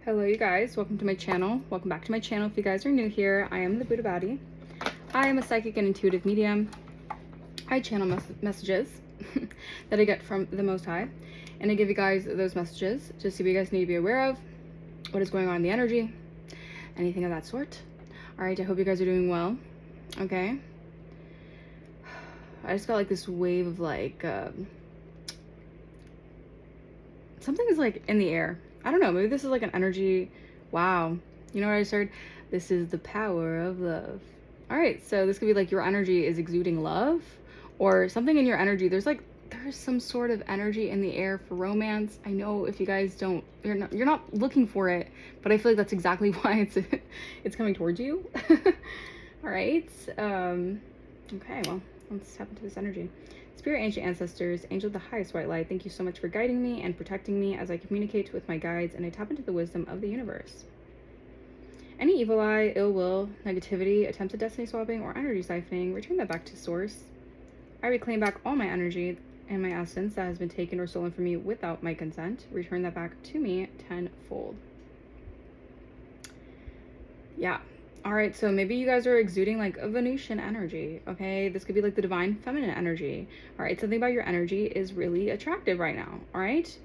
Hello you guys, welcome to my channel. Welcome back to my channel. If you guys are new here, I am the Buddha Baddie. I am a psychic and intuitive medium. I channel messages that I get from the Most High, and I give you guys those messages just so you guys need to be aware of what is going on in the energy, anything of that sort. Alright, I hope you guys are doing well. Okay. I just got like this wave of like something is like in the air. I don't know, maybe this is like an energy. Wow. You know what I just heard? This is the power of love. All right, so this could be like your energy is exuding love, or something in your energy. There's some sort of energy in the air for romance. I know if you guys don't, you're not looking for it, but I feel like that's exactly why it's coming towards you. All right. Okay, well, let's tap into this energy. Spirit, ancient ancestors, angel of the highest white light, thank you so much for guiding me and protecting me as I communicate with my guides and I tap into the wisdom of the universe. Any evil eye, ill will, negativity, attempted destiny swapping, or energy siphoning, return that back to source. I reclaim back all my energy and my essence that has been taken or stolen from me without my consent. Return that back to me tenfold. Yeah. All right, so maybe you guys are exuding like a Venusian energy, okay? This could be like the divine feminine energy. All right, something about your energy is really attractive right now, all right?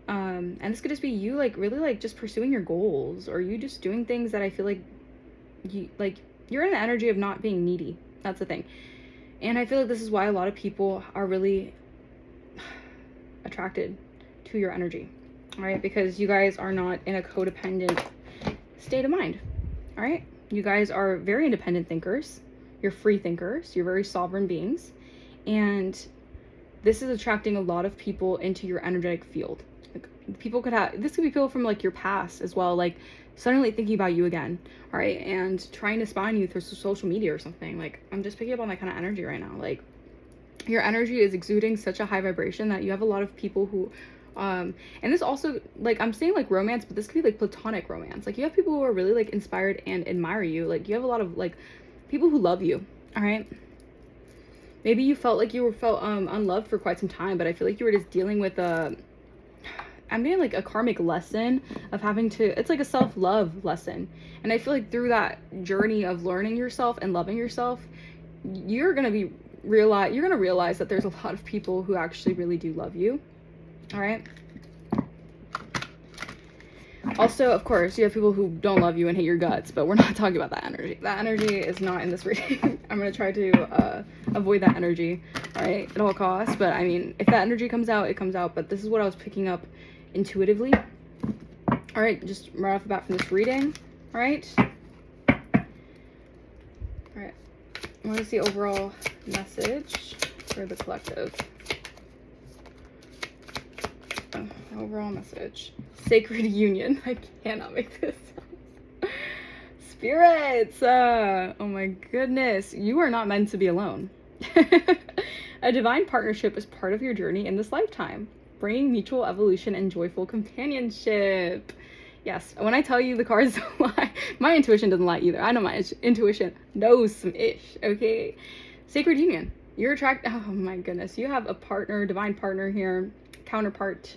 And this could just be you like really like just pursuing your goals, or you just doing things that I feel like you're in the energy of not being needy. That's the thing. And I feel like this is why a lot of people are really attracted to your energy, all right? Because you guys are not in a codependent state of mind, all right? You guys are very independent thinkers. You're free thinkers. You're very sovereign beings. And this is attracting a lot of people into your energetic field. Like, this could be people from like your past as well, like suddenly thinking about you again, all right? And trying to spy on you through social media or something. Like, I'm just picking up on that kind of energy right now. Like, your energy is exuding such a high vibration that you have a lot of people who and this also, like, I'm saying like romance, but this could be like platonic romance. Like, you have people who are really like inspired and admire you. Like, you have a lot of like people who love you, all right? Maybe you felt like unloved for quite some time, but I feel like you were just dealing with I'm getting like a karmic lesson of having to, it's like a self-love lesson. And I feel like through that journey of learning yourself and loving yourself, you're gonna realize that there's a lot of people who actually really do love you. All right. Also, of course, you have people who don't love you and hate your guts, but we're not talking about that energy. That energy is not in this reading. I'm going to try to avoid that energy, all right, at all costs. But I mean, if that energy comes out, it comes out. But this is what I was picking up intuitively. All right, just right off the bat from this reading. All right. All right. What is the overall message for the collective? Overall message. Sacred union. I cannot make this up. Spirits. Oh my goodness. You are not meant to be alone. A divine partnership is part of your journey in this lifetime, bringing mutual evolution and joyful companionship. Yes, when I tell you the cards don't lie, my intuition doesn't lie either. I know my intuition knows some ish, okay? Sacred union. You're attracted. Oh my goodness. You have a partner, divine partner here, counterpart.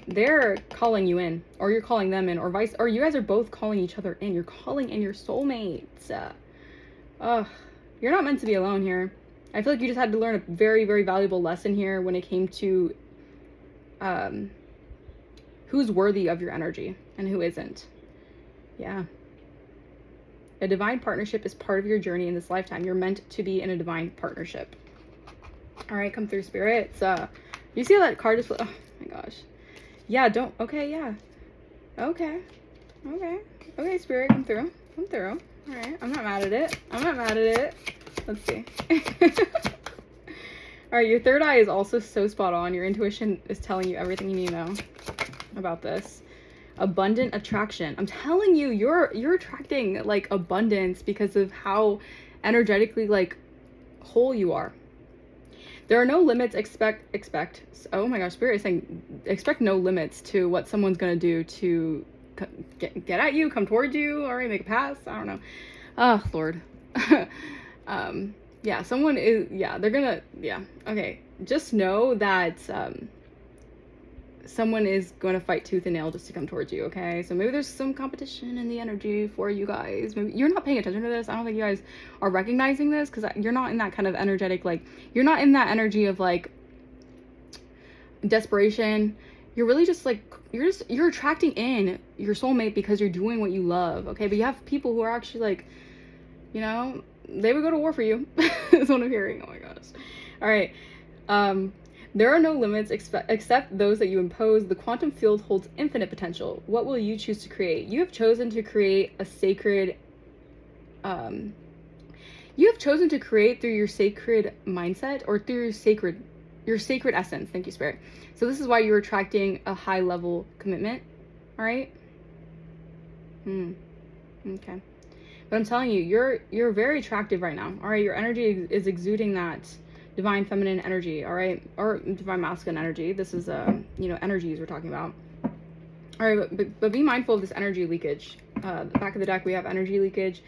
They're calling you in, or you're calling them in, or you guys are both calling each other in. You're calling in your soulmates. You're not meant to be alone here. I feel like you just had to learn a very, very valuable lesson here when it came to who's worthy of your energy and who isn't. Yeah. A divine partnership is part of your journey in this lifetime. You're meant to be in a divine partnership. All right, come through, spirits. You see how that card just, oh my gosh. Yeah, don't, okay, yeah. Okay, spirit, come through. All right, I'm not mad at it. Let's see. All right, your third eye is also so spot on. Your intuition is telling you everything you need to know about this. Abundant attraction. I'm telling you, you're attracting like abundance because of how energetically like whole you are. There are no limits. Expect. Oh my gosh, spirit is saying expect no limits to what someone's gonna do to get at you, come towards you, or make a pass. I don't know. Oh Lord. Yeah, someone is. Yeah, they're gonna. Yeah. Okay. Just know that someone is going to fight tooth and nail just to come towards you, okay? So maybe there's some competition in the energy for you guys. Maybe you're not paying attention to this. I don't think you guys are recognizing this, because you're not in that kind of energetic, like, you're not in that energy of like desperation. You're really just like, you're attracting in your soulmate because you're doing what you love, okay? But you have people who are actually like, you know, they would go to war for you. That's what I'm hearing. Oh my gosh. All right. There are no limits except those that you impose. The quantum field holds infinite potential. What will you choose to create? You have chosen to create a sacred, you have chosen to create through your sacred mindset, or through your sacred essence. Thank you, Spirit. So this is why you're attracting a high level commitment. All right. Okay. But I'm telling you, you're very attractive right now. All right. Your energy is exuding that divine feminine energy, all right, or divine masculine energy. This is you know, energies we're talking about. All right, but be mindful of this energy leakage. The back of the deck, we have energy leakage.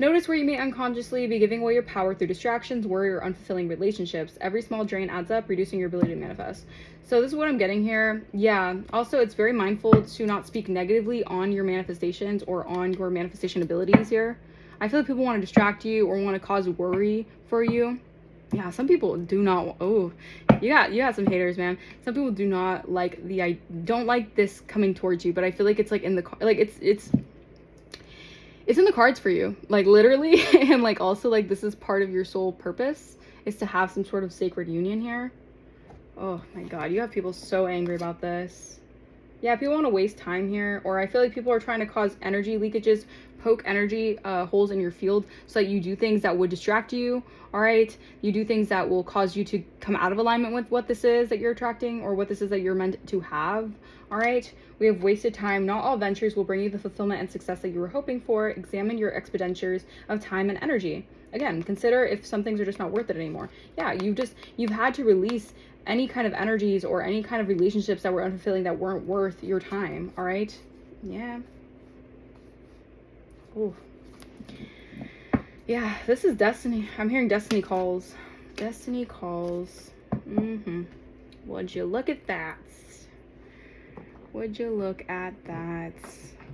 Notice where you may unconsciously be giving away your power through distractions, worry, or unfulfilling relationships. Every small drain adds up, reducing your ability to manifest. So this is what I'm getting here. Yeah, also it's very mindful to not speak negatively on your manifestations or on your manifestation abilities here. I feel like people want to distract you or want to cause worry for you. Yeah, some people do not. Oh, you got some haters, man. Some people do not like don't like this coming towards you, but I feel like it's like in the, like it's in the cards for you, like literally. And like also like this is part of your soul purpose, is to have some sort of sacred union here. Oh my God, you have people so angry about this. Yeah, people want to waste time here, or I feel like people are trying to cause energy leakages, poke energy holes in your field so that you do things that would distract you. All right, you do things that will cause you to come out of alignment with what this is that you're attracting, or what this is that you're meant to have. All right, we have wasted time. Not all ventures will bring you the fulfillment and success that you were hoping for. Examine your expenditures of time and energy. Again, consider if some things are just not worth it anymore. Yeah, you've had to release any kind of energies or any kind of relationships that were unfulfilling, that weren't worth your time. All right, yeah. Oh, yeah, this is destiny. I'm hearing destiny calls. Destiny calls. Would you look at that? Would you look at that?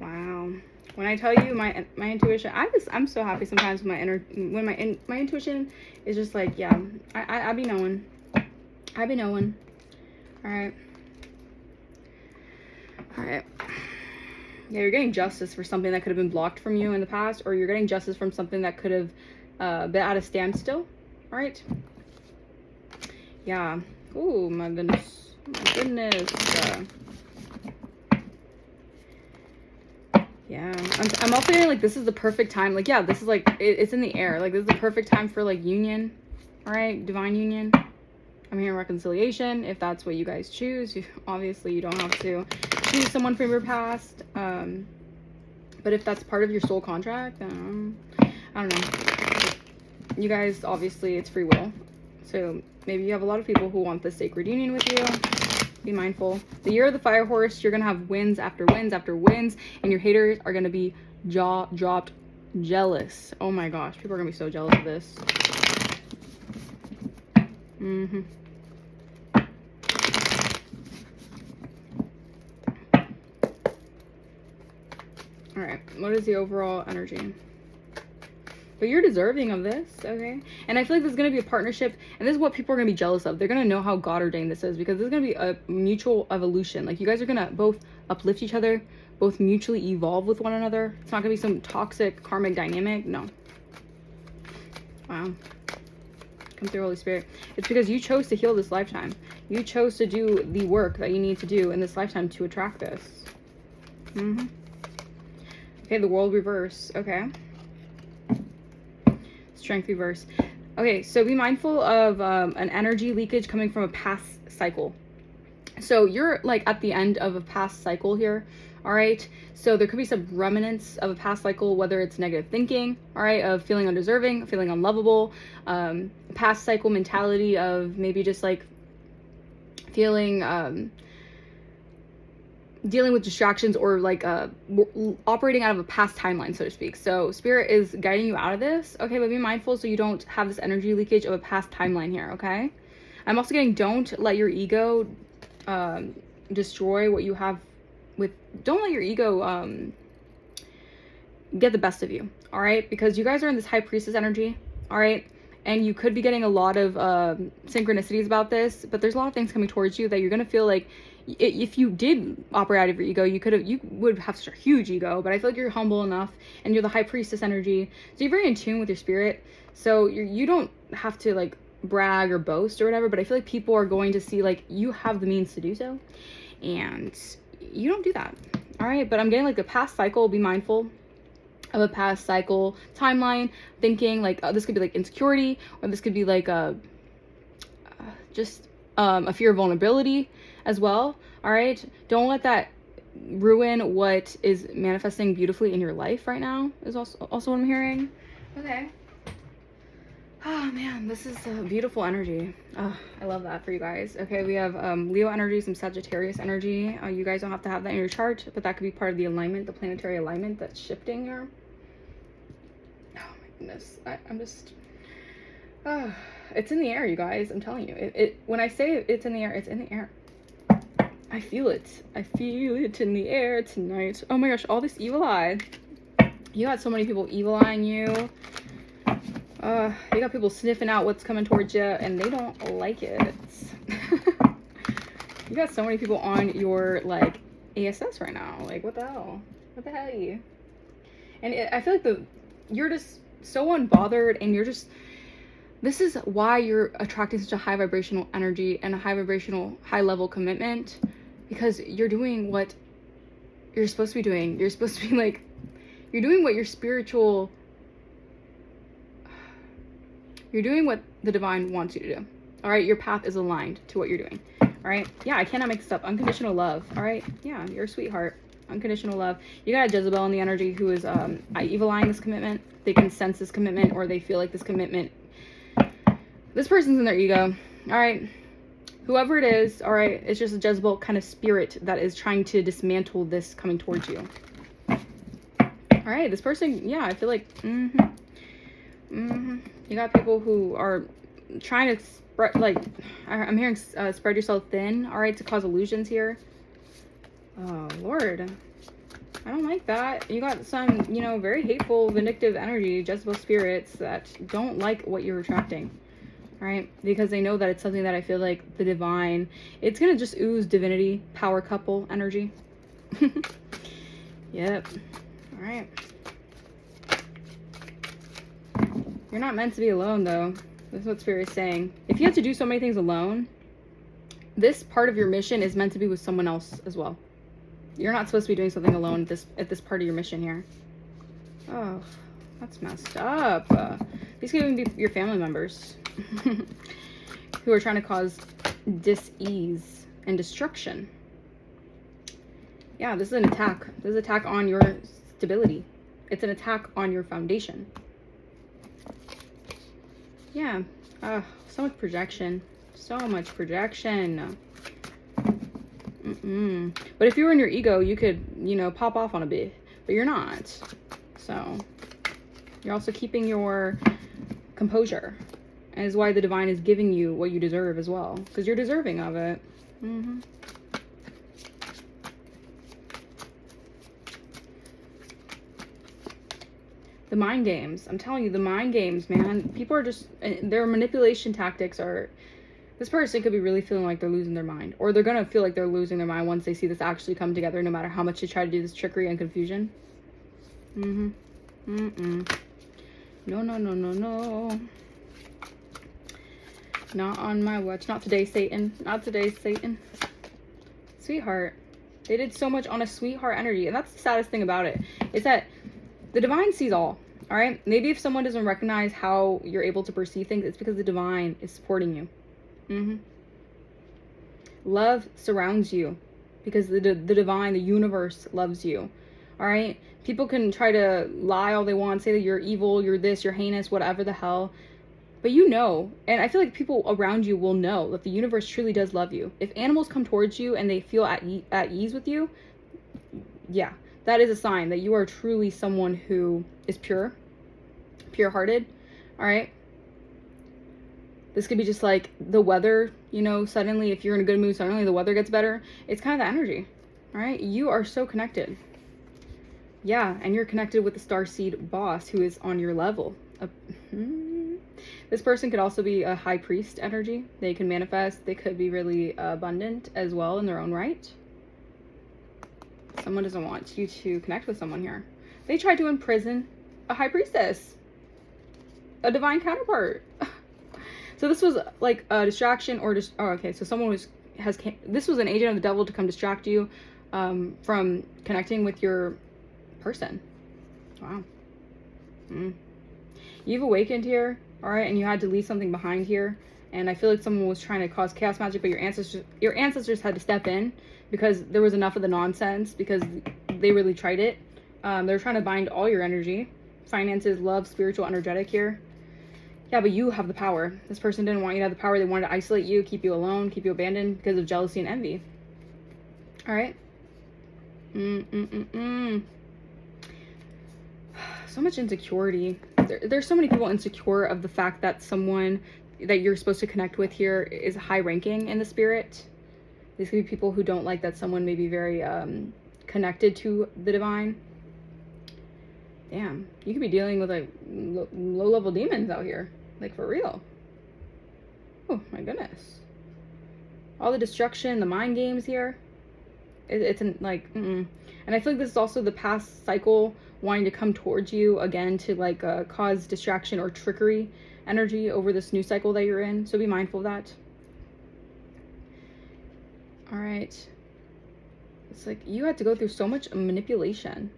Wow. When I tell you my intuition, I'm so happy sometimes when my intuition is just like, yeah, I be knowing. I be knowing. All right. Yeah, you're getting justice for something that could have been blocked from you in the past, or you're getting justice from something that could have been at a standstill. All right. Yeah. Oh my goodness. My goodness. Yeah. I'm also hearing like this is the perfect time. Like, yeah, this is like it's in the air. Like this is the perfect time for like union. All right, divine union. I'm hearing reconciliation if that's what you guys choose. Obviously, you don't have to choose someone from your past. But if that's part of your soul contract, I don't know. You guys, obviously, it's free will. So maybe you have a lot of people who want this sacred union with you. Be mindful. The year of the fire horse, you're going to have wins after wins after wins. And your haters are going to be jaw-dropped jealous. Oh my gosh. People are going to be so jealous of this. All right, what is the overall energy? But you're deserving of this, okay? And I feel like this is going to be a partnership, and this is what people are going to be jealous of. They're going to know how God ordained this is, because this is going to be a mutual evolution. Like, you guys are going to both uplift each other, both mutually evolve with one another. It's not going to be some toxic karmic dynamic. No. Wow. Come through, Holy Spirit. It's because you chose to heal this lifetime. You chose to do the work that you need to do in this lifetime to attract this. Okay, the world reverse. Okay. Strength reverse. Okay, so be mindful of an energy leakage coming from a past cycle. So you're like at the end of a past cycle here. All right, so there could be some remnants of a past cycle, whether it's negative thinking, all right, of feeling undeserving, feeling unlovable, past cycle mentality of maybe just like feeling, dealing with distractions, or like operating out of a past timeline, so to speak. So Spirit is guiding you out of this, okay, but be mindful so you don't have this energy leakage of a past timeline here, okay? I'm also getting, don't let your ego destroy what you have with, don't let your ego get the best of you, all right? Because you guys are in this high priestess energy, all right? And you could be getting a lot of synchronicities about this, but there's a lot of things coming towards you that you're gonna feel like if you did operate out of your ego, you would have such a huge ego, but I feel like you're humble enough and you're the high priestess energy. So you're very in tune with your spirit. So you don't have to like brag or boast or whatever, but I feel like people are going to see like you have the means to do so and you don't do that. All right. But I'm getting like a past cycle. Be mindful of a past cycle timeline, thinking like this could be like insecurity, or this could be like just a fear of vulnerability as well. All right, don't let that ruin what is manifesting beautifully in your life right now, is also what I'm hearing. Okay. Oh man, this is a beautiful energy. Oh, I love that for you guys. Okay, we have Leo energy, some Sagittarius energy. You guys don't have to have that in your chart, but that could be part of the alignment, the planetary alignment that's shifting here. Oh my goodness, I'm just... it's in the air, you guys. I'm telling you. When I say it's in the air, it's in the air. I feel it. I feel it in the air tonight. Oh my gosh, all this evil eye. You got so many people evil eyeing you. You got people sniffing out what's coming towards you, and they don't like it. You got so many people on your, like, ASS right now. Like, what the hell? What the hell are you? And I feel like you're just so unbothered, and you're just... This is why you're attracting such a high vibrational energy and a high vibrational, high level commitment, because you're doing what you're supposed to be doing. You're supposed to be like, you're doing what your spiritual, you're doing what the divine wants you to do. All right. Your path is aligned to what you're doing. All right. Yeah. I cannot make this up. Unconditional love. All right. Yeah. You're a sweetheart. Unconditional love. You got a Jezebel in the energy who is evil eyeing this commitment. They can sense this commitment, or they feel like this commitment. This person's in their ego, all right? Whoever it is, all right, it's just a Jezebel kind of spirit that is trying to dismantle this coming towards you. All right, this person, yeah, I feel like, you got people who are trying to spread, like, I'm hearing spread yourself thin, all right, to cause illusions here. Oh, Lord. I don't like that. You got some, very hateful, vindictive energy, Jezebel spirits that don't like what you're attracting. Right? Because they know that it's something that I feel like the divine, it's gonna just ooze divinity, power couple energy. Yep. All right. You're not meant to be alone, though. That's what Spirit is saying. If you have to do so many things alone, this part of your mission is meant to be with someone else as well. You're not supposed to be doing something alone at this part of your mission here. Oh, that's messed up. These could even be your family members. Who are trying to cause dis-ease and destruction. Yeah, this is an attack. This is an attack on your stability. It's an attack on your foundation. Yeah. So much projection. So much projection. But if you were in your ego, you could, pop off on a bit. But you're not. So, you're also keeping your composure. And is why the divine is giving you what you deserve as well. Because you're deserving of it. The mind games. I'm telling you, the mind games, man. People are just... Their manipulation tactics are... This person could be really feeling like they're losing their mind. Or they're going to feel like they're losing their mind once they see this actually come together, no matter how much they try to do this trickery and confusion. No, no, no, no, no. Not on my watch. Not today, Satan. Not today, Satan. Sweetheart. They did so much on a sweetheart energy. And that's the saddest thing about it. Is that the divine sees all. Alright? Maybe if someone doesn't recognize how you're able to perceive things, it's because the divine is supporting you. Love surrounds you. Because the divine, the universe loves you. Alright? People can try to lie all they want. Say that you're evil, you're this, you're heinous, whatever the hell. But and I feel like people around you will know that the universe truly does love you. If animals come towards you and they feel at ease with you, yeah, that is a sign that you are truly someone who is pure-hearted, all right? This could be just like the weather, you know, suddenly if you're in a good mood, suddenly the weather gets better. It's kind of the energy. All right, you are so connected. Yeah, and you're connected with the starseed boss who is on your level. This person could also be a high priest energy. They can manifest. They could be really abundant as well in their own right. Someone doesn't want you to connect with someone here. They tried to imprison a high priestess, a divine counterpart. So this was like a distraction or just, oh, okay. So someone this was an agent of the devil to come distract you from connecting with your person. Wow. You've awakened here, all right, and you had to leave something behind here. And I feel like someone was trying to cause chaos magic, but your ancestors had to step in because there was enough of the nonsense, because they really tried it. They're trying to bind all your energy, finances, love, spiritual, energetic here. Yeah, but you have the power. This person didn't want you to have the power. They wanted to isolate you, keep you alone, keep you abandoned because of jealousy and envy. All right. So much insecurity. There's so many people insecure of the fact that someone that you're supposed to connect with here is high ranking in the spirit. These could be people who don't like that someone may be very connected to the divine. Damn, you could be dealing with like low-level demons out here, like for real. Oh my goodness, all the destruction, the mind games here. It's like, and I feel like this is also the past cycle wanting to come towards you again to like cause distraction or trickery energy over this new cycle that you're in. So be mindful of that. All right, it's like you had to go through so much manipulation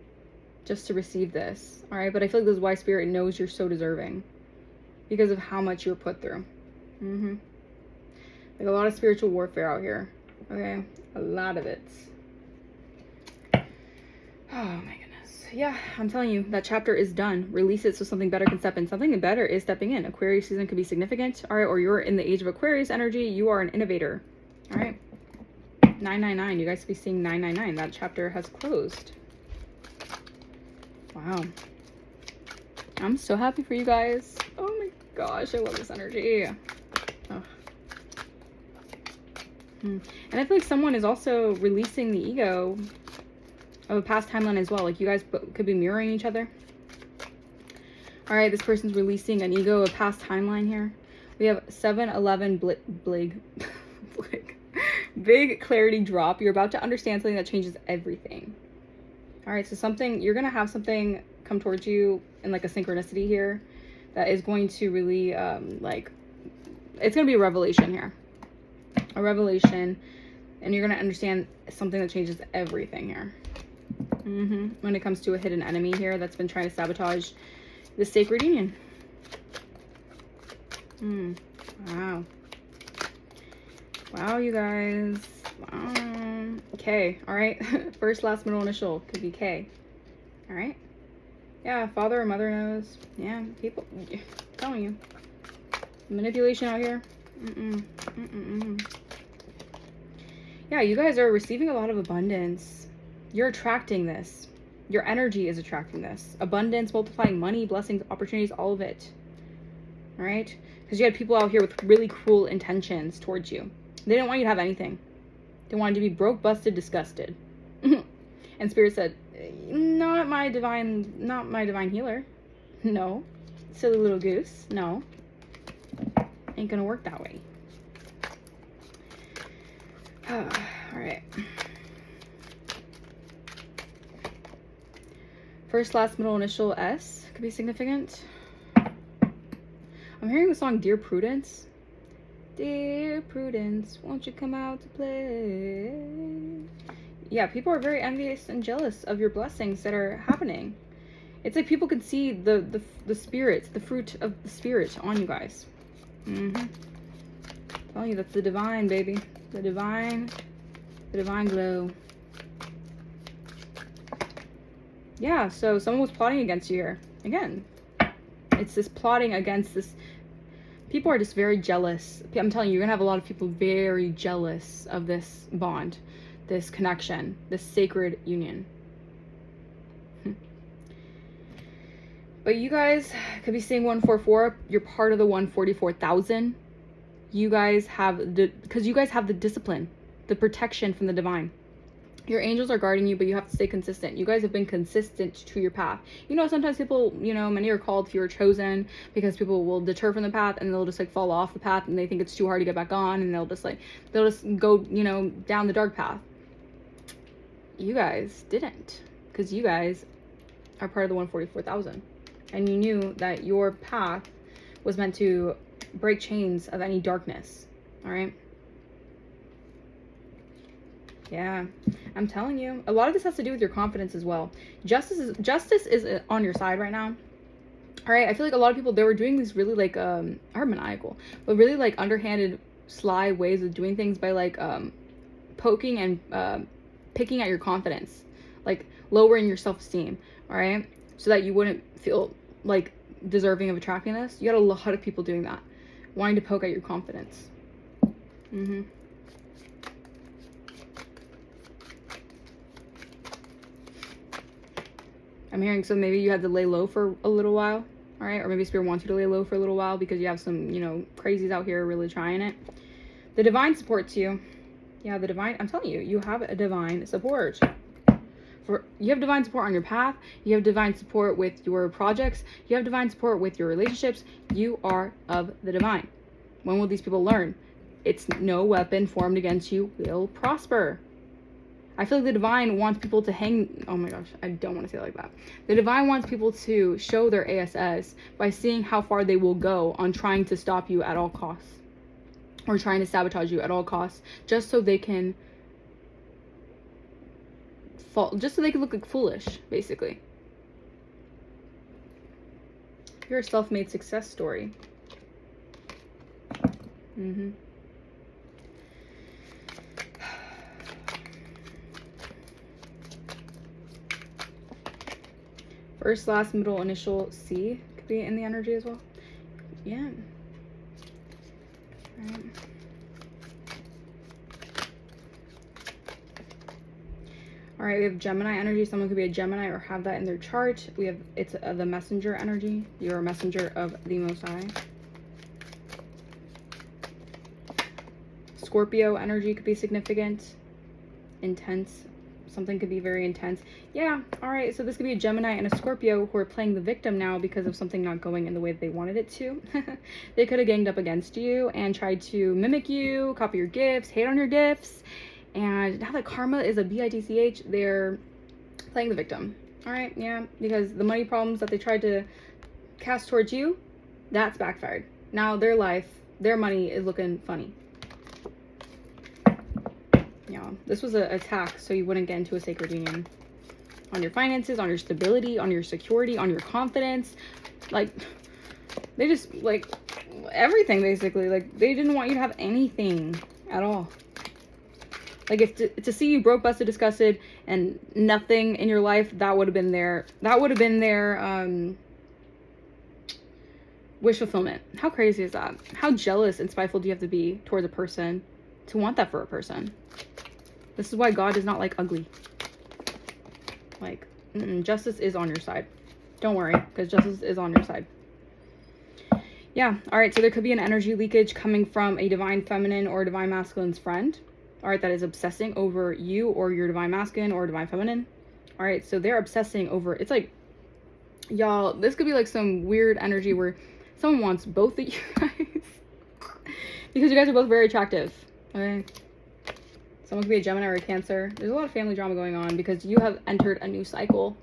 just to receive this. All right, but I feel like this is why spirit knows you're so deserving, because of how much you were put through. Like a lot of spiritual warfare out here. Okay, a lot of it. Oh my goodness. Yeah, I'm telling you, that chapter is done. Release it so something better can step in. Something better is stepping in. Aquarius season could be significant. All right, or you're in the age of Aquarius energy. You are an innovator. All right, 999. You guys could be seeing 999. That chapter has closed. Wow. I'm so happy for you guys. Oh my gosh, I love this energy. Oh. And I feel like someone is also releasing the ego of a past timeline as well. Like you guys could be mirroring each other. All right, this person's releasing an ego of past timeline here. We have 7-11 big clarity drop. You're about to understand something that changes everything. All right, so you're going to have something come towards you in like a synchronicity here that is going to really like, it's going to be a revelation here. A revelation, and you're going to understand something that changes everything here. When it comes to a hidden enemy here that's been trying to sabotage this sacred union. Wow. Wow, you guys. Wow. K. All right. First, last, middle, initial could be K. All right. Yeah, father or mother knows. Yeah, people. I'm telling you. Manipulation out here. Yeah, you guys are receiving a lot of abundance. You're attracting this. Your energy is attracting this. Abundance, multiplying money, blessings, opportunities, all of it. All right? Because you had people out here with really cruel intentions towards you. They didn't want you to have anything. They wanted you to be broke, busted, disgusted. And Spirit said, not my divine healer. No. Silly little goose. No. Ain't gonna work that way. All right. First, last, middle, initial S could be significant. I'm hearing the song Dear Prudence. Dear Prudence, won't you come out to play? Yeah, people are very envious and jealous of your blessings that are happening. It's like people can see the spirits, the fruit of the spirit on you guys. Telling you, that's the divine, baby. The divine glow. Yeah, so someone was plotting against you here. Again, it's this plotting against this. People are just very jealous. I'm telling you, you're going to have a lot of people very jealous of this bond, this connection, this sacred union. But you guys could be seeing 144. You're part of the 144,000. you guys have because you guys have the discipline, the protection from the divine. Your angels are guarding you, but you have to stay consistent. You guys have been consistent to your path. You know, sometimes people, you know, many are called few are chosen, because people will deter from the path and they'll just like fall off the path and they think it's too hard to get back on, and they'll just go, you know, down the dark path. You guys didn't, because you guys are part of the 144,000, and you knew that your path was meant to break chains of any darkness. All right. Yeah, I'm telling you, a lot of this has to do with your confidence as well. Justice is on your side right now. All right, I feel like a lot of people, they were doing these really like are maniacal, but really like underhanded, sly ways of doing things by like poking and picking at your confidence, like lowering your self-esteem. All right, so that you wouldn't feel like deserving of attracting this. You got a lot of people doing that, wanting to poke at your confidence. I'm hearing, so maybe you had to lay low for a little while, all right? Or maybe Spirit wants you to lay low for a little while because you have some, you know, crazies out here really trying it. The divine supports you. Yeah, the divine, I'm telling you, you have a divine support. You have divine support on your path. You have divine support with your projects. You have divine support with your relationships. You are of the divine. When will these people learn? It's no weapon formed against you will prosper. I feel like the divine wants people to hang. Oh my gosh, I don't want to say it like that. The divine wants people to show their ASS by seeing how far they will go on trying to stop you at all costs, or trying to sabotage you at all costs, just so they can fall, just so they can look like foolish, basically. You're a self-made success story. First, last, middle, initial, C could be in the energy as well. Yeah. All right. All right, we have Gemini energy. Someone could be a Gemini or have that in their chart. We have, it's the messenger energy. You're a messenger of the Most High. Scorpio energy could be significant, intense. Something could be very intense. Yeah, all right, so this could be a Gemini and a Scorpio who are playing the victim now because of something not going in the way that they wanted it to. They could have ganged up against you and tried to mimic you, copy your gifts, hate on your gifts. And now that karma is a BITCH, they're playing the victim. All right, yeah, because the money problems that they tried to cast towards you, that's backfired. Now their life, their money is looking funny. Yeah, this was an attack so you wouldn't get into a sacred union. On your finances, on your stability, on your security, on your confidence. Like, they just, like, everything basically. Like, they didn't want you to have anything at all. Like, if to see you broke, busted, disgusted, and nothing in your life, that would have been their wish fulfillment. How crazy is that? How jealous and spiteful do you have to be towards a person to want that for a person? This is why God does not like ugly. Like, justice is on your side. Don't worry, because justice is on your side. Yeah, all right, so there could be an energy leakage coming from a divine feminine or divine masculine's friend. All right, that is obsessing over you or your divine masculine or divine feminine. All right, so they're obsessing over, it's like, y'all, this could be like some weird energy where someone wants both of you guys. Because you guys are both very attractive, okay? Someone could be a Gemini or a Cancer. There's a lot of family drama going on because you have entered a new cycle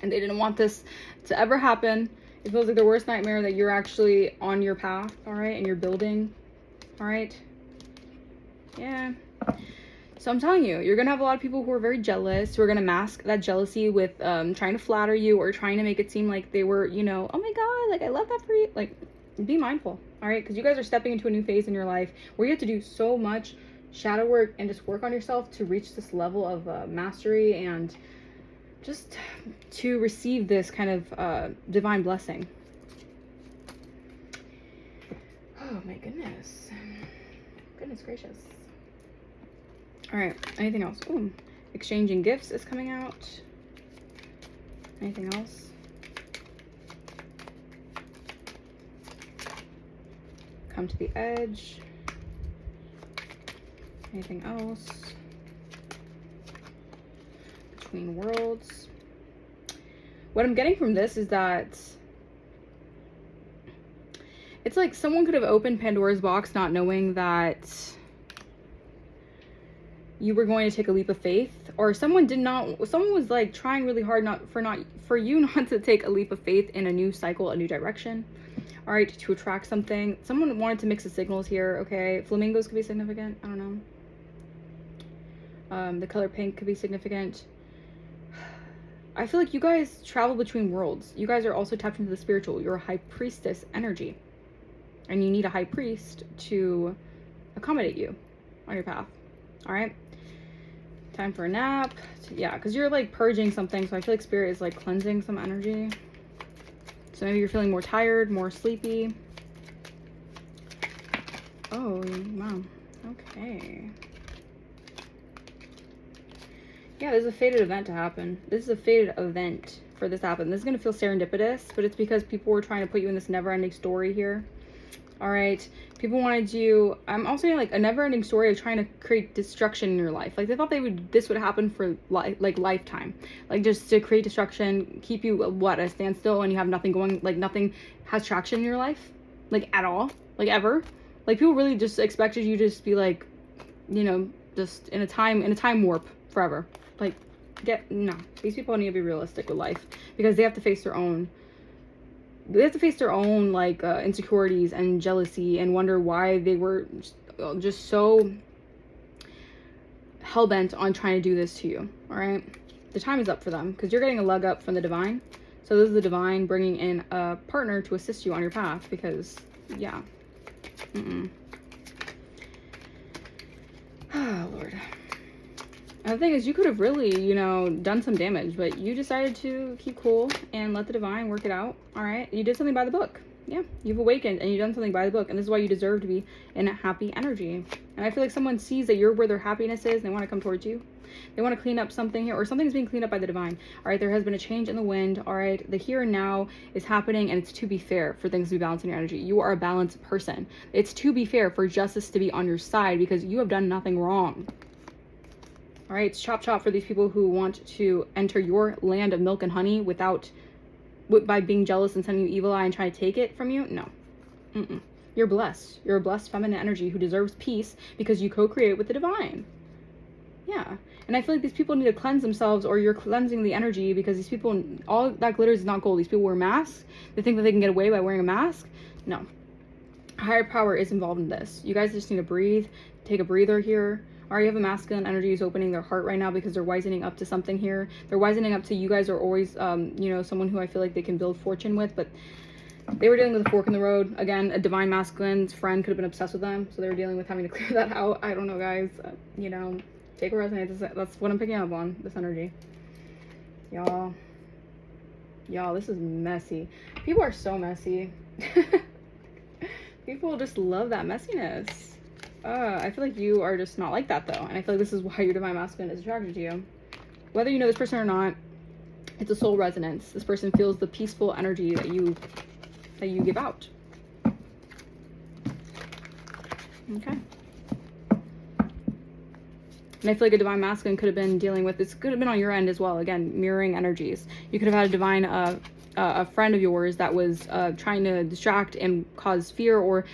and they didn't want this to ever happen. It feels like their worst nightmare that you're actually on your path, all right, and you're building, all right? Yeah. So I'm telling you, you're going to have a lot of people who are very jealous, who are going to mask that jealousy with trying to flatter you or trying to make it seem like they were, you know, oh my God, like, I love that for you. Like, be mindful, all right? Because you guys are stepping into a new phase in your life where you have to do so much shadow work and just work on yourself to reach this level of mastery and just to receive this kind of divine blessing. Oh my goodness. Goodness gracious. All right, anything else? Ooh, exchanging gifts is coming out. Anything else? Come to the edge. Anything else? Between worlds. What I'm getting from this is that it's like someone could have opened Pandora's box not knowing that you were going to take a leap of faith, or someone was like trying really hard for you not to take a leap of faith in a new cycle, a new direction. All right, to attract something. Someone wanted to mix the signals here. Okay, flamingos could be significant. I don't know. The color pink could be significant. I feel like you guys travel between worlds. You guys are also tapped into the spiritual. You're a high priestess energy, and you need a high priest to accommodate you on your path. All right, time for a nap. Yeah, because you're like purging something, so I feel like spirit is like cleansing some energy. So maybe you're feeling more tired, more sleepy. Oh, wow. Okay. Yeah, there's a fated event to happen. This is a fated event for this to happen. This is going to feel serendipitous, but it's because people were trying to put you in this never-ending story here. All right. People wanted you... I'm also getting like a never-ending story of trying to create destruction in your life. Like they thought this would happen for lifetime. Like just to create destruction, keep you at a standstill, and you have nothing going, like nothing has traction in your life. Like at all. Like ever. Like people really just expected you to just be like, you know, just in a time warp forever. Like no. These people need to be realistic with life, because they have to face their own like insecurities and jealousy, and wonder why they were just so hell-bent on trying to do this to you. All right, the time is up for them, because you're getting a leg up from the divine. So this is the divine bringing in a partner to assist you on your path, because yeah. Oh Lord. And the thing is, you could have really, you know, done some damage, but you decided to keep cool and let the divine work it out. All right, you did something by the book. Yeah, you've awakened and you've done something by the book, and this is why you deserve to be in a happy energy. And I feel like someone sees that you're where their happiness is, and they want to come towards you. They want to clean up something here, or something's being cleaned up by the divine. All right, there has been a change in the wind. All right, the here and now is happening, and it's to be fair for things to be balanced in your energy. You are a balanced person. It's to be fair for justice to be on your side, because you have done nothing wrong. All right, it's chop chop for these people who want to enter your land of milk and honey by being jealous and sending you evil eye and trying to take it from you. No. You're blessed. You're a blessed feminine energy who deserves peace, because you co-create with the divine. Yeah. And I feel like these people need to cleanse themselves, or you're cleansing the energy, because these people, all that glitters is not gold. These people wear masks. They think that they can get away by wearing a mask. No. Higher power is involved in this. You guys just need to breathe. Take a breather here. Or you have a masculine energy who's opening their heart right now, because they're wisening up to something here. They're wisening up to you guys are always, you know, someone who I feel like they can build fortune with, but they were dealing with a fork in the road. Again, a divine masculine's friend could have been obsessed with them, so they were dealing with having to clear that out. I don't know, guys. You know, take a resonance. That's what I'm picking up on, this energy. Y'all, this is messy. People are so messy. People just love that messiness. I feel like you are just not like that, though. And I feel like this is why your divine masculine is attracted to you. Whether you know this person or not, it's a soul resonance. This person feels the peaceful energy that you give out. Okay. And I feel like a divine masculine could have been dealing with, this could have been on your end as well. Again, mirroring energies. You could have had a divine, a friend of yours that was trying to distract and cause fear, or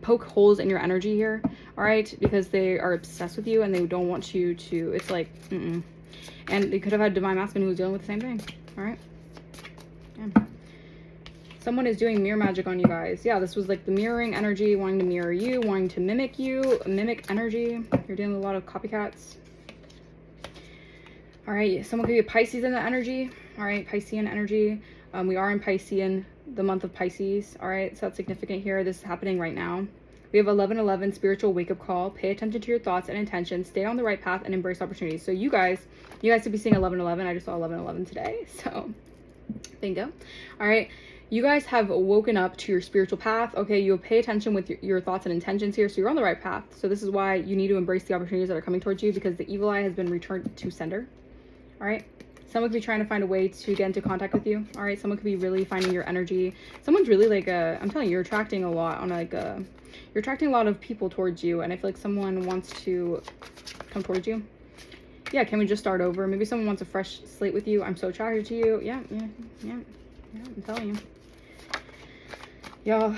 poke holes in your energy here. All right, because they are obsessed with you and they don't want you to, it's like, and they could have had a divine masculine who was dealing with the same thing. All right. Yeah. Someone is doing mirror magic on you guys. Yeah, this was like the mirroring energy, wanting to mirror you, wanting to mimic you, mimic energy. You're dealing with a lot of copycats. All right, someone could be a Pisces in the energy. All right, Piscean energy. We are in Piscean, the month of Pisces. All right, so that's significant here. This is happening right now. We have 11/11 spiritual wake-up call. Pay attention to your thoughts and intentions. Stay on the right path and embrace opportunities. So you guys could be seeing 11/11. I just saw 11/11 today. So bingo. All right. You guys have woken up to your spiritual path. Okay, you'll pay attention with your thoughts and intentions here, so you're on the right path. So this is why you need to embrace the opportunities that are coming towards you, because the evil eye has been returned to sender. All right, Someone could be trying to find a way to get into contact with you. All right, someone could be really finding your energy. Someone's really like I'm telling you, you're attracting a lot on like you're attracting a lot of people towards you, and I feel like someone wants to come towards you. Yeah, can we just start over? Maybe someone wants a fresh slate with you. I'm so attracted to you. Yeah, I'm telling you. Y'all,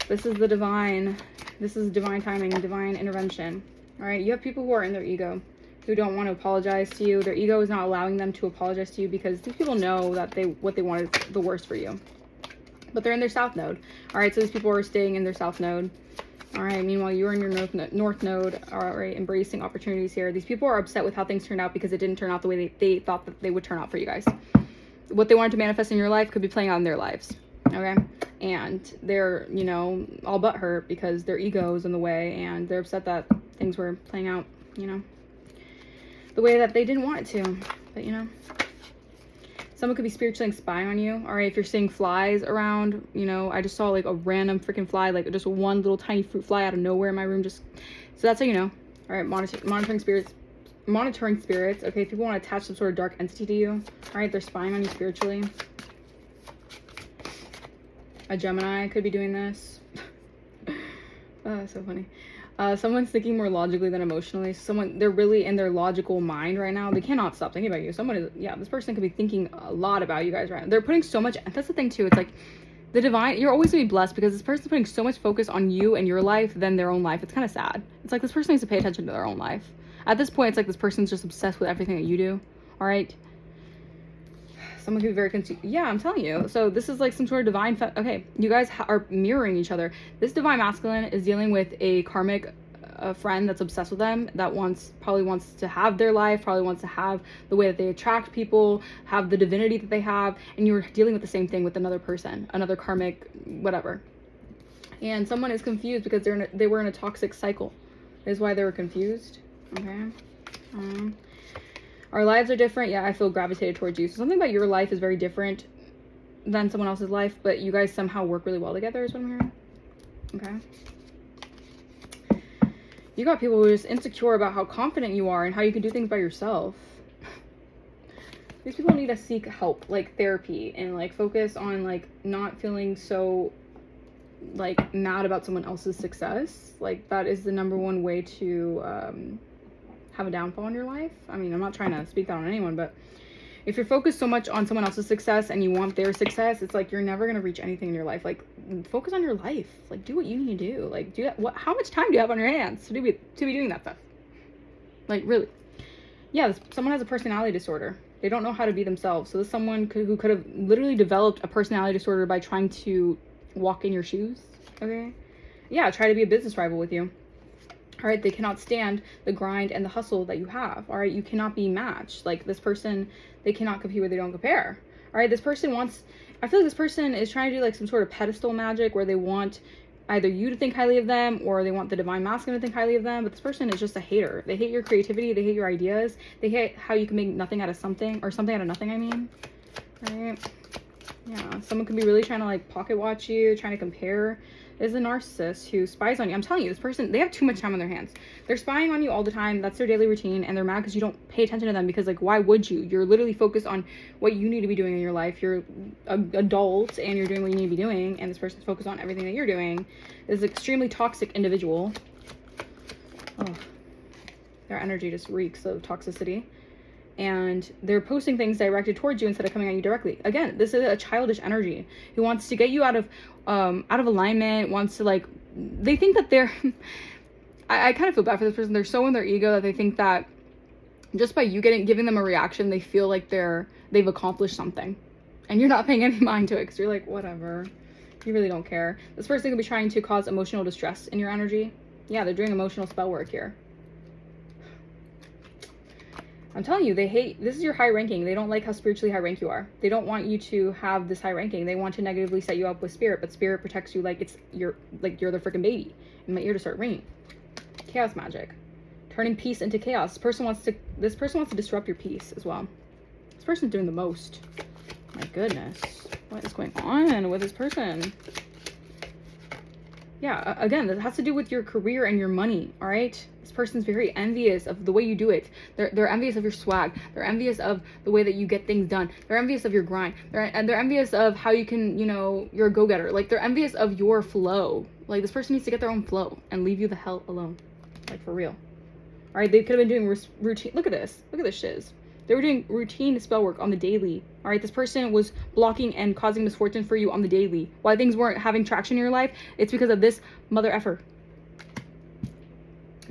this is the divine. This is divine timing, divine intervention. All right, you have people who are in their ego, who don't want to apologize to you. Their ego is not allowing them to apologize to you because these people know that what they want is the worst for you. But they're in their south node. All right, so these people are staying in their south node. All right, meanwhile, you're in your north node, all right, embracing opportunities here. These people are upset with how things turned out because it didn't turn out the way they thought that they would turn out for you guys. What they wanted to manifest in your life could be playing out in their lives, okay? And they're, you know, all butthurt because their ego is in the way, and they're upset that things were playing out, you know, the way that they didn't want it to. But, you know, someone could be spiritually spying on you. All right, if you're seeing flies around, you know, I just saw like a random freaking fly, like just one little tiny fruit fly out of nowhere in my room. Just so that's how you know. All right, monitoring spirits. Okay, if people want to attach some sort of dark entity to you, all right, they're spying on you spiritually. A Gemini could be doing this. Oh, so funny. Someone's thinking more logically than emotionally. They're really in their logical mind right now. They cannot stop thinking about you. This person could be thinking a lot about you guys right now. They're putting so much, that's the thing too. It's like the divine, you're always gonna be blessed because this person's putting so much focus on you and your life than their own life. It's kind of sad. It's like this person needs to pay attention to their own life. At this point, it's like this person's just obsessed with everything that you do. All right. Someone could be very confused. Yeah, I'm telling you. So this is like some sort of divine. Okay, you guys are mirroring each other. This divine masculine is dealing with a karmic friend that's obsessed with them, that probably wants to have their life, probably wants to have the way that they attract people, have the divinity that they have, and you're dealing with the same thing with another person, another karmic whatever. And someone is confused because they were in a toxic cycle. That is why they were confused. Okay. Our lives are different. Yeah, I feel gravitated towards you. So something about your life is very different than someone else's life, but you guys somehow work really well together is what I'm hearing. Okay. You got people who are just insecure about how confident you are and how you can do things by yourself. These people need to seek help, like therapy, and like focus on like not feeling so like mad about someone else's success. Like that is the number one way to have a downfall in your life. I mean, I'm not trying to speak that on anyone, but if you're focused so much on someone else's success and you want their success, it's like you're never going to reach anything in your life. Like focus on your life. Like do what you need to do. Like do that. How much time do you have on your hands to be doing that stuff? Like really. Yeah, someone has a personality disorder. They don't know how to be themselves. So this is someone who could have literally developed a personality disorder by trying to walk in your shoes. Okay. Yeah, try to be a business rival with you. All right, they cannot stand the grind and the hustle that you have. All right, you cannot be matched. Like this person, they cannot compete where they don't compare. All right, this person I feel like this person is trying to do like some sort of pedestal magic where they want either you to think highly of them or they want the divine masculine to think highly of them. But this person is just a hater. They hate your creativity. They hate your ideas. They hate how you can make nothing out of something, or something out of nothing, I mean. All right. Yeah, someone could be really trying to like pocket watch you, trying to compare. Is a narcissist who spies on you. I'm telling you, this person, they have too much time on their hands. They're spying on you all the time. That's their daily routine, and they're mad because you don't pay attention to them, because like why would you? You're literally focused on what you need to be doing in your life. You're an adult and you're doing what you need to be doing, and this person's focused on everything that you're doing. This is an extremely toxic individual. Oh, their energy just reeks of toxicity. And they're posting things directed towards you instead of coming at you directly. Again, this is a childish energy who wants to get you out of alignment, wants to like, they think that they're, I kind of feel bad for this person. They're so in their ego that they think that just by you giving them a reaction, they feel like they've accomplished something. And you're not paying any mind to it because you're like, whatever. You really don't care. This person could be trying to cause emotional distress in your energy. Yeah, they're doing emotional spell work here. I'm telling you, this is your high ranking. They don't like how spiritually high rank you are. They don't want you to have this high ranking. They want to negatively set you up with spirit, but spirit protects you like you're the freaking baby. And my ear to start ringing. Chaos magic. Turning peace into chaos. This person wants to disrupt your peace as well. This person's doing the most. My goodness. What is going on with this person? Yeah, again, that has to do with your career and your money, all right? This person's very envious of the way you do it. They're envious of your swag. They're envious of the way that you get things done. They're envious of your grind. They're envious of how you can, you know, you're a go-getter. Like, they're envious of your flow. Like, this person needs to get their own flow and leave you the hell alone. Like, for real. All right, they could have been doing routine. Look at this. Look at this shiz. They were doing routine spell work on the daily. All right, this person was blocking and causing misfortune for you on the daily. Why things weren't having traction in your life, it's because of this mother effer.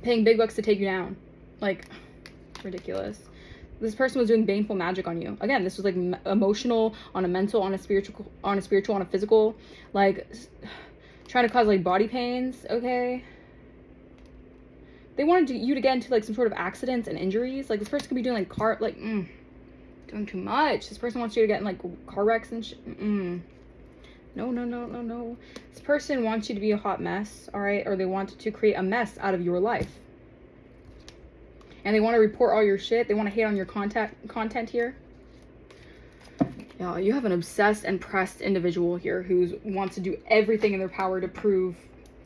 Paying big bucks to take you down. Like, ridiculous. This person was doing baneful magic on you. Again, this was like emotional, on a mental, on a spiritual, on a physical. Like, trying to cause like body pains, okay? They wanted you to get into like some sort of accidents and injuries. Like, this person could be doing like doing too much. This person wants you to get in like car wrecks and shit. No. This person wants you to be a hot mess, all right? Or they want to create a mess out of your life. And they want to report all your shit. They want to hate on your content here. Yeah, you have an obsessed and pressed individual here who wants to do everything in their power to prove,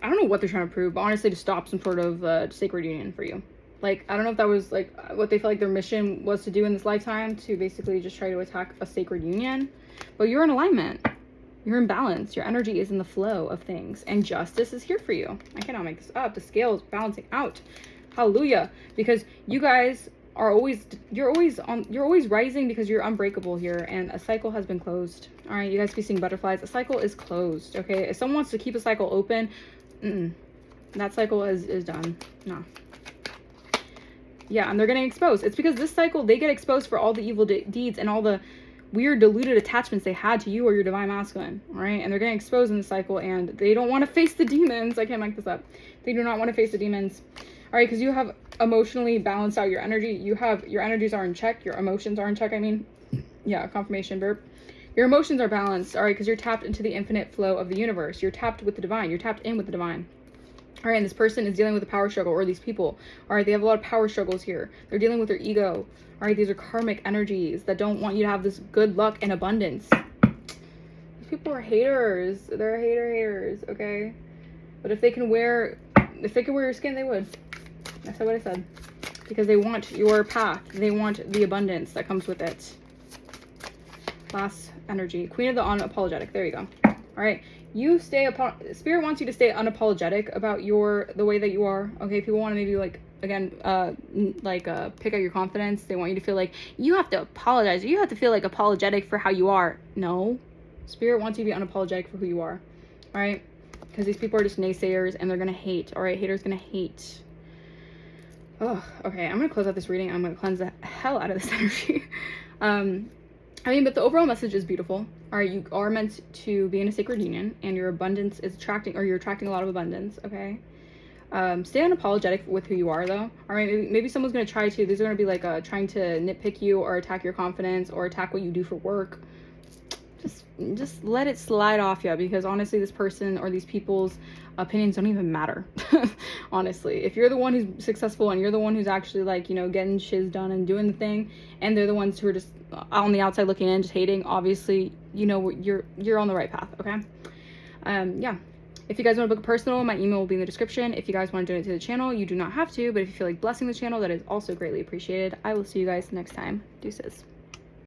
I don't know what they're trying to prove, but honestly to stop some sort of sacred union for you. Like, I don't know if that was like what they felt like their mission was to do in this lifetime, to basically just try to attack a sacred union. But you're in alignment. You're in balance. Your energy is in the flow of things. And justice is here for you. I cannot make this up. The scale is balancing out. Hallelujah. Because you guys are always, you're always rising because you're unbreakable here. And a cycle has been closed. All right, you guys be seeing butterflies. A cycle is closed, okay? If someone wants to keep a cycle open, that cycle is done. No. Yeah, and they're getting exposed. It's because this cycle, they get exposed for all the evil deeds and all the weird diluted attachments they had to you or your divine masculine, all right? And they're getting exposed in the cycle, and they don't want to face the demons. I can't make this up. They do not want to face the demons, all right? Because you have emotionally balanced out your energy. Your energies are in check. Your emotions are in check, I mean. Yeah, confirmation burp. Your emotions are balanced, all right? Because you're tapped into the infinite flow of the universe. You're tapped with the divine. You're tapped in with the divine. All right, and this person is dealing with a power struggle, or these people, all right, they have a lot of power struggles here. They're dealing with their ego. All right, these are karmic energies that don't want you to have this good luck and abundance. These people are haters. They're haters, okay? But if they could wear your skin, they would. That's what I said. Because they want your path. They want the abundance that comes with it. Last energy. Queen of the unapologetic. There you go. All right. Spirit wants you to stay unapologetic about the way that you are. Okay, people want to maybe like, again, pick at your confidence. They want you to feel like you have to apologize. You have to feel like apologetic for how you are. No, Spirit wants you to be unapologetic for who you are. All right, because these people are just naysayers and they're gonna hate. All right, haters gonna hate. Oh, okay. I'm gonna close out this reading. I'm gonna cleanse the hell out of this energy. But the overall message is beautiful. All right, you are meant to be in a sacred union, and your abundance is attracting, or you're attracting a lot of abundance, okay? Stay unapologetic with who you are, though. All right, maybe someone's going to try to, these are going to be like trying to nitpick you or attack your confidence or attack what you do for work. Just let it slide off you, because honestly, this person or these people's opinions don't even matter. Honestly, if you're the one who's successful and you're the one who's actually like, you know, getting shiz done and doing the thing, and they're the ones who are just on the outside looking in, just hating, obviously, you know, you're on the right path. Okay. Yeah, if you guys want to book a personal, my email will be in the description. If you guys want to donate to the channel, you do not have to, but if you feel like blessing the channel, that is also greatly appreciated. I will see you guys next time. Deuces.